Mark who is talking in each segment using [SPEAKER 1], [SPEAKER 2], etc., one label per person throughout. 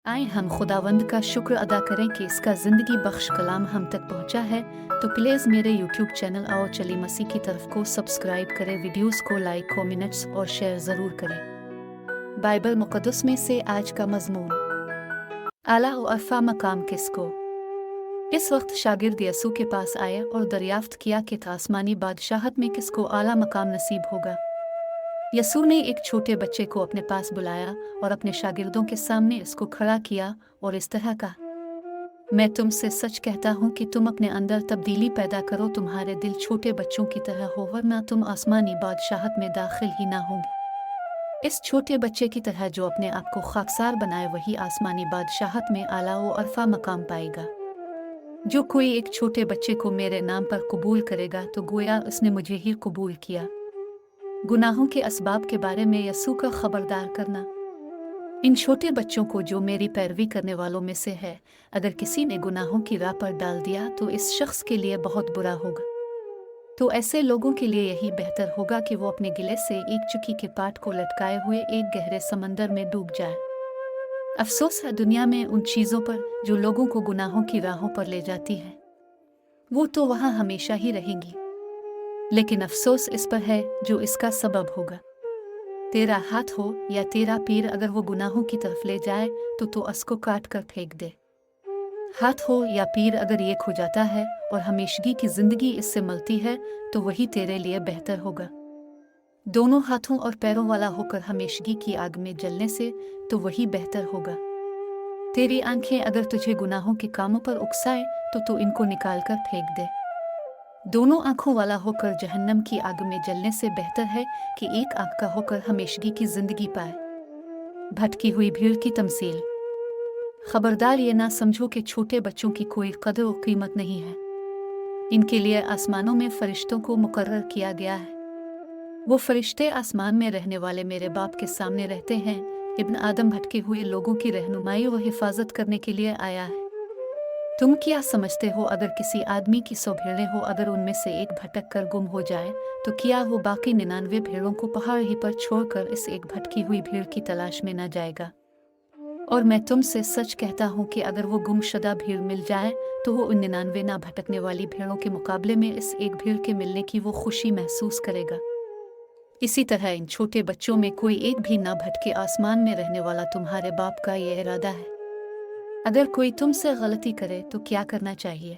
[SPEAKER 1] आए हम खुदावंद का शुक्र अदा करें कि इसका ज़िंदगी बख्श कलाम हम तक पहुंचा है। तो प्लीज़ मेरे यूट्यूब चैनल आओ चली मसीह की तरफ को सब्सक्राइब करें, वीडियोस को लाइक, कमेंट्स और शेयर ज़रूर करें। बाइबल मुक़द्दस में से आज का मज़मून, आला व अरफा मकाम किसको। इस वक्त शागिर्द यसू के पास आए और दरियाफ्त किया कि आसमानी बादशाहत में किसको आला मकाम नसीब होगा। यसू ने एक छोटे बच्चे को अपने पास बुलाया और अपने शागिर्दों के सामने इसको खड़ा किया और इस तरह कहा, मैं तुमसे सच कहता हूँ कि तुम अपने अंदर तब्दीली पैदा करो, तुम्हारे दिल छोटे बच्चों की तरह हो वरना तुम आसमानी बादशाहत में दाखिल ही ना होंगे। इस छोटे बच्चे की तरह जो अपने आप को खाकसार बनाए वही आसमानी बादशाहत में आला व अरफा मकाम पाएगा। जो कोई एक छोटे बच्चे को मेरे नाम पर कबूल करेगा तो गोया उसने मुझे ही कबूल किया। गुनाहों के असबाब के बारे में यसू का खबरदार करना। इन छोटे बच्चों को जो मेरी पैरवी करने वालों में से है, अगर किसी ने गुनाहों की राह पर डाल दिया तो इस शख्स के लिए बहुत बुरा होगा। तो ऐसे लोगों के लिए यही बेहतर होगा कि वो अपने गिले से एक चुकी के पाट को लटकाए हुए एक गहरे समंदर में डूब जाए। अफसोस है दुनिया में उन चीज़ों पर जो लोगों को गुनाहों की राहों पर ले जाती है, वो तो वहाँ हमेशा ही रहेंगी, लेकिन अफसोस इस पर है जो इसका सबब होगा। तेरा हाथ हो या तेरा पैर अगर वो गुनाहों की तरफ ले जाए तो उसको काट कर फेंक दे। हाथ हो या पैर अगर ये खो जाता है और हमेशगी की जिंदगी इससे मिलती है तो वही तेरे लिए बेहतर होगा। दोनों हाथों और पैरों वाला होकर हमेशगी की आग में जलने से तो वही बेहतर होगा। तेरी आंखें अगर तुझे गुनाहों के कामों पर उकसाए तो तू इनको निकाल कर फेंक दे। दोनों आंखों वाला होकर जहन्नम की आग में जलने से बेहतर है कि एक आंख का होकर हमेशगी की जिंदगी पाए। भटकी हुई भीड़ की तमसील। खबरदार ये ना समझो कि छोटे बच्चों की कोई कदर और कीमत नहीं है। इनके लिए आसमानों में फरिश्तों को मुकर्रर किया गया है। वो फरिश्ते आसमान में रहने वाले मेरे बाप के सामने रहते हैं। इब्न आदम भटके हुए लोगों की रहनुमाई व हिफाजत करने के लिए आया है। तुम क्या समझते हो अगर किसी आदमी की 100 भेड़ें हो, अगर उनमें से एक भटक कर गुम हो जाए तो क्या वो बाकी 99 भेड़ों को पहाड़ ही पर छोड़कर इस एक भटकी हुई भीड़ की तलाश में न जाएगा। और मैं तुमसे सच कहता हूँ कि अगर वो गुमशुदा भीड़ मिल जाए तो वो उन 99 ना भटकने वाली भेड़ों के मुकाबले में इस एक भीड़ के मिलने की वो खुशी महसूस करेगा। इसी तरह इन छोटे बच्चों में कोई एक भी ना भटके, आसमान में रहने वाला तुम्हारे बाप का ये इरादा है। अगर कोई तुमसे गलती करे तो क्या करना चाहिए?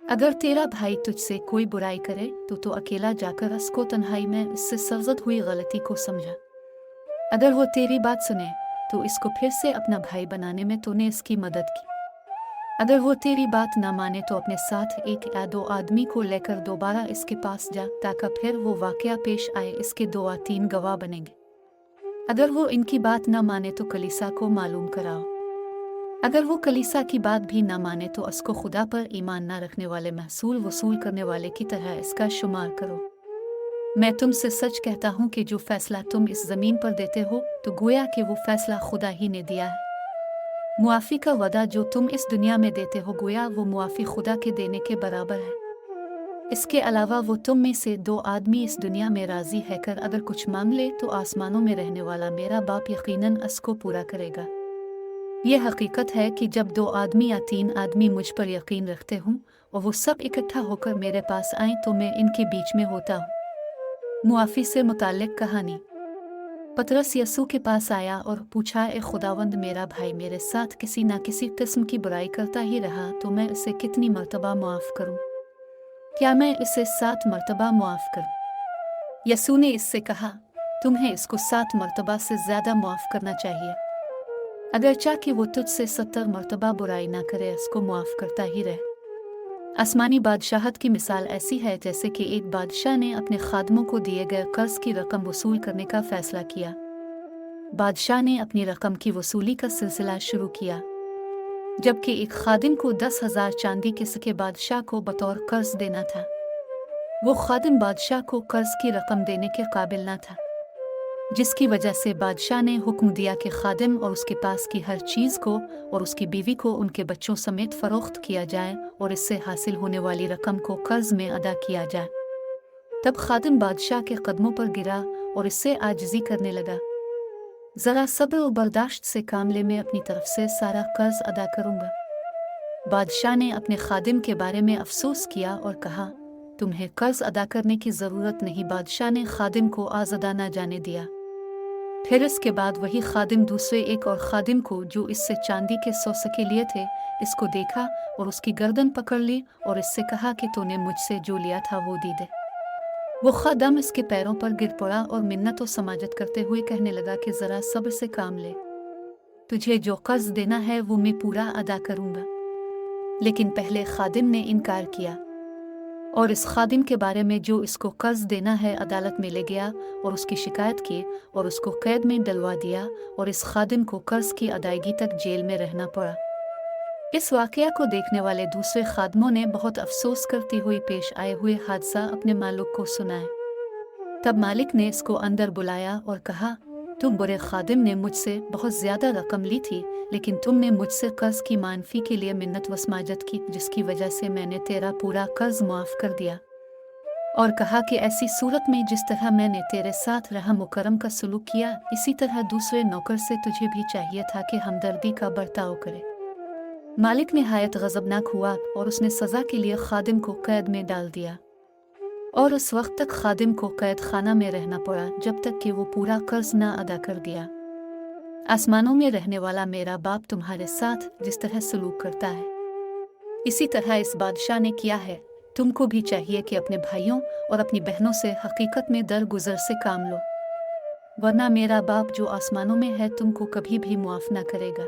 [SPEAKER 1] अगर तेरा भाई तुझसे कोई बुराई करे तो अकेला जाकर उसको तन्हाई में इससे सरजद हुई गलती को समझा। अगर वो तेरी बात सुने तो इसको फिर से अपना भाई बनाने में तूने इसकी मदद की। अगर वो तेरी बात ना माने तो अपने साथ एक या 2 आदमी को लेकर दोबारा इसके पास जा ताकि फिर वो वाकया पेश आए, इसके 2 या 3 गवाह बनेंगे। अगर वो इनकी बात ना माने तो कलीसा को मालूम कराओ। अगर वो कलीसा की बात भी ना माने तो उसको खुदा पर ईमान ना रखने वाले महसूल वसूल करने वाले की तरह इसका शुमार करो। मैं तुमसे सच कहता हूँ कि जो फैसला तुम इस ज़मीन पर देते हो तो गोया कि वो फैसला खुदा ही ने दिया है। मुआफ़ी का वदा जो तुम इस दुनिया में देते हो गोया वो मुआफ़ी खुदा के देने के बराबर है। इसके अलावा वो तुम में से 2 आदमी इस दुनिया में राज़ी है कर अगर कुछ मांग ले तो आसमानों में रहने वाला मेरा बाप यकीनन उसको पूरा करेगा। यह हकीकत है कि जब 2 आदमी या 3 आदमी मुझ पर यकीन रखते हों और वो सब इकट्ठा होकर मेरे पास आएं तो मैं इनके बीच में होता हूँ। मुआफ़ी से मुताल्लिक़ कहानी। पतरस यसू के पास आया और पूछा, ए खुदावंद, मेरा भाई मेरे साथ किसी ना किसी किस्म की बुराई करता ही रहा तो मैं इसे कितनी मर्तबा मुआफ़ करूँ? क्या मैं इसे 7 मर्तबा मुआफ़ करूँ? यसू ने इससे कहा, तुम्हें इसको 7 मर्तबा से ज़्यादा मुआफ़ करना चाहिए। अगर चाह कि वो तुझसे 70 मर्तबा बुराई ना करे, इसको मुआफ़ करता ही रहे। आसमानी बादशाहत की मिसाल ऐसी है जैसे कि एक बादशाह ने अपने खादमों को दिए गए कर्ज की रकम वसूल करने का फैसला किया। बादशाह ने अपनी रकम की वसूली का सिलसिला शुरू किया, जबकि एक खादिम को 10,000 चांदी के सिक्के बादशाह को बतौर कर्ज देना था। वो खादिम बादशाह को कर्ज की रकम देने के काबिल न था, जिसकी वजह से बादशाह ने हुक्म दिया कि खादिम और उसके पास की हर चीज़ को और उसकी बीवी को उनके बच्चों समेत फ़रोख्त किया जाए और इससे हासिल होने वाली रकम को कर्ज में अदा किया जाए। तब खादिम बादशाह के कदमों पर गिरा और इससे आजिज़ी करने लगा। ज़रा सब्र और बर्दाश्त से काम ले, मैं अपनी तरफ से सारा कर्ज अदा करूँगा। बादशाह ने अपने खादिम के बारे में अफसोस किया और कहा, तुम्हें कर्ज अदा करने की ज़रूरत नहीं। बादशाह ने खादिम को आज़ादा न जाने दिया। फिर इसके बाद वही खादिम दूसरे एक और खादिम को, जो इससे चांदी के 100 सके लिए थे, इसको देखा और उसकी गर्दन पकड़ ली और इससे कहा कि तूने मुझसे जो लिया था वो दी दे। वो खादम इसके पैरों पर गिर पड़ा और मिन्नत और समाजत करते हुए कहने लगा कि ज़रा सब्र से काम ले, तुझे जो कर्ज देना है वो मैं पूरा अदा करूँगा। लेकिन पहले खादिम ने इनकार किया और इस खादिम के बारे में जो इसको कर्ज देना है अदालत में ले गया और उसकी शिकायत की और उसको कैद में डलवा दिया और इस खादिम को कर्ज की अदायगी तक जेल में रहना पड़ा। इस वाकया को देखने वाले दूसरे खादमों ने बहुत अफसोस करती हुई पेश आए हुए हादसा अपने मालिक को सुनाए। तब मालिक ने इसको अंदर बुलाया और कहा, तुम बुरे खादिम ने मुझसे बहुत ज़्यादा रकम ली थी, लेकिन तुमने मुझसे कर्ज की मानफी के लिए मिन्नत व समाजत की, जिसकी वजह से मैंने तेरा पूरा कर्ज माफ़ कर दिया और कहा कि ऐसी सूरत में जिस तरह मैंने तेरे साथ रहम व करम का सलूक किया, इसी तरह दूसरे नौकर से तुझे भी चाहिए था कि हमदर्दी का बर्ताव करे। मालिक निहायत गज़बनाक हुआ और उसने सज़ा के लिए खादिम को कैद में डाल दिया और उस वक्त तक खादिम को कैद खाना में रहना पड़ा जब तक कि वो पूरा कर्ज ना अदा कर दिया। आसमानों में रहने वाला मेरा बाप तुम्हारे साथ जिस तरह सलूक करता है, इसी तरह इस बादशाह ने किया है। तुमको भी चाहिए कि अपने भाइयों और अपनी बहनों से हकीकत में दरगुजर से काम लो, वरना मेरा बाप जो आसमानों में है तुमको कभी भी मुआफ़ ना करेगा।